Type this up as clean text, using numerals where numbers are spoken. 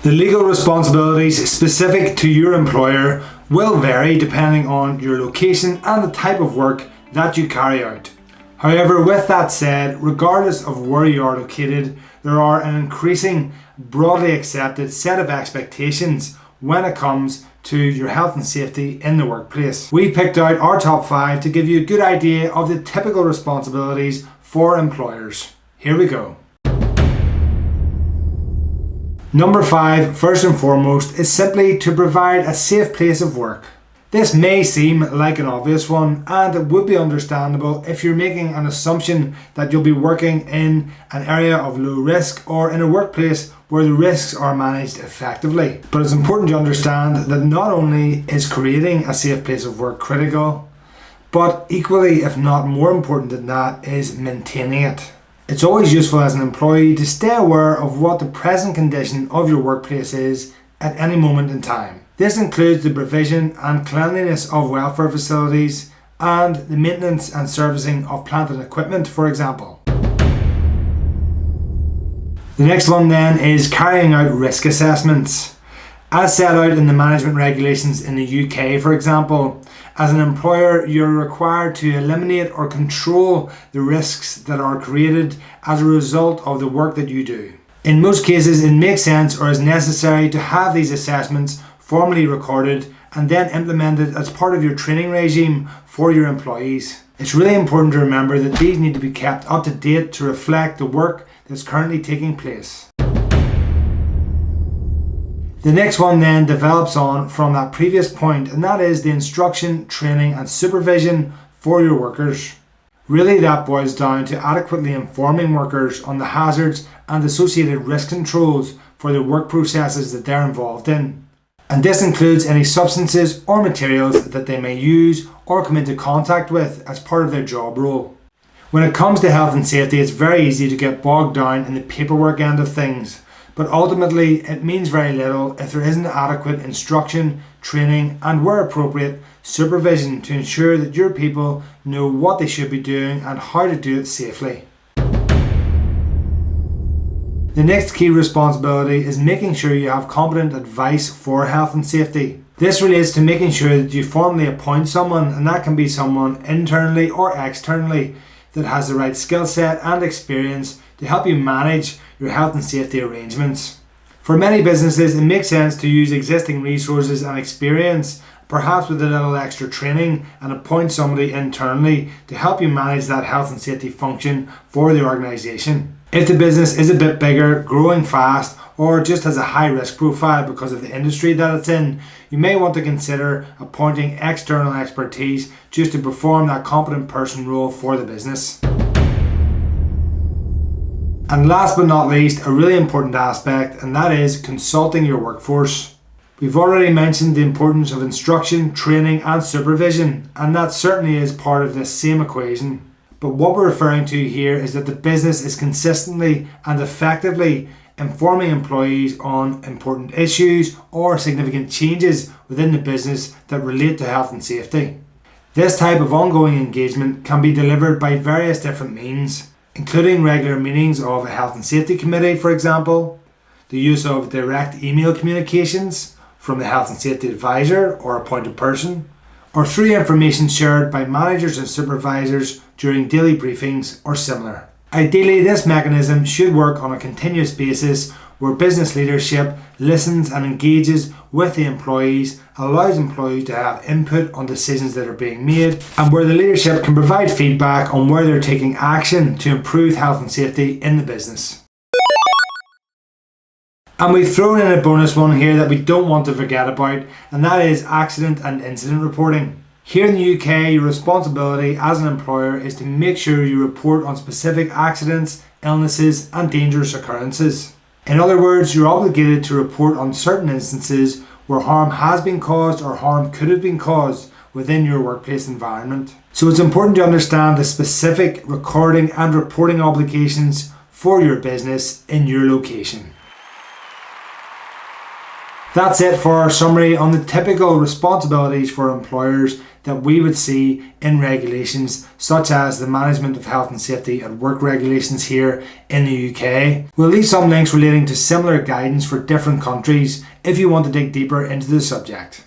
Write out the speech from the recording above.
The legal responsibilities specific to your employer will vary depending on your location and the type of work that you carry out. However, with that said, regardless of where you are located, there are an increasing, broadly accepted set of expectations when it comes to your health and safety in the workplace. We picked out our top 5 to give you a good idea of the typical responsibilities for employers. Here we go. Number 5, first and foremost, is simply to provide a safe place of work. This may seem like an obvious one, and it would be understandable if you're making an assumption that you'll be working in an area of low risk or in a workplace where the risks are managed effectively. But it's important to understand that not only is creating a safe place of work critical, but equally, if not more important than that, is maintaining it. It's always useful as an employee to stay aware of what the present condition of your workplace is at any moment in time. This includes the provision and cleanliness of welfare facilities and the maintenance and servicing of plant and equipment, for example. The next one then is carrying out risk assessments. As set out in the management regulations in the UK, for example, as an employer, you're required to eliminate or control the risks that are created as a result of the work that you do. In most cases, it makes sense or is necessary to have these assessments formally recorded and then implemented as part of your training regime for your employees. It's really important to remember that these need to be kept up to date to reflect the work that's currently taking place. The next one then develops on from that previous point, and that is the instruction, training and supervision for your workers. Really, that boils down to adequately informing workers on the hazards and associated risk controls for the work processes that they're involved in. And this includes any substances or materials that they may use or come into contact with as part of their job role. When it comes to health and safety, it's very easy to get bogged down in the paperwork end of things. But ultimately, it means very little if there isn't adequate instruction, training, and where appropriate, supervision to ensure that your people know what they should be doing and how to do it safely. The next key responsibility is making sure you have competent advice for health and safety. This relates to making sure that you formally appoint someone, and that can be someone internally or externally, that has the right skill set and experience to help you manage your health and safety arrangements. For many businesses, it makes sense to use existing resources and experience, perhaps with a little extra training, and appoint somebody internally to help you manage that health and safety function for the organisation. If the business is a bit bigger, growing fast, or just has a high risk profile because of the industry that it's in, you may want to consider appointing external expertise just to perform that competent person role for the business. And last but not least, a really important aspect, and that is consulting your workforce. We've already mentioned the importance of instruction, training and supervision, and that certainly is part of this same equation. But what we're referring to here is that the business is consistently and effectively informing employees on important issues or significant changes within the business that relate to health and safety. This type of ongoing engagement can be delivered by various different means, including regular meetings of a health and safety committee, for example, the use of direct email communications from the health and safety advisor or appointed person, or through information shared by managers and supervisors during daily briefings or similar. Ideally, this mechanism should work on a continuous basis where business leadership listens and engages with the employees, allows employees to have input on decisions that are being made, and where the leadership can provide feedback on where they're taking action to improve health and safety in the business. And we've thrown in a bonus one here that we don't want to forget about, and that is accident and incident reporting. Here in the UK, your responsibility as an employer is to make sure you report on specific accidents, illnesses and dangerous occurrences. In other words, you're obligated to report on certain instances where harm has been caused or harm could have been caused within your workplace environment. So it's important to understand the specific recording and reporting obligations for your business in your location. That's it for our summary on the typical responsibilities for employers that we would see in regulations such as the management of health and safety at work regulations here in the UK. We'll leave some links relating to similar guidance for different countries if you want to dig deeper into the subject.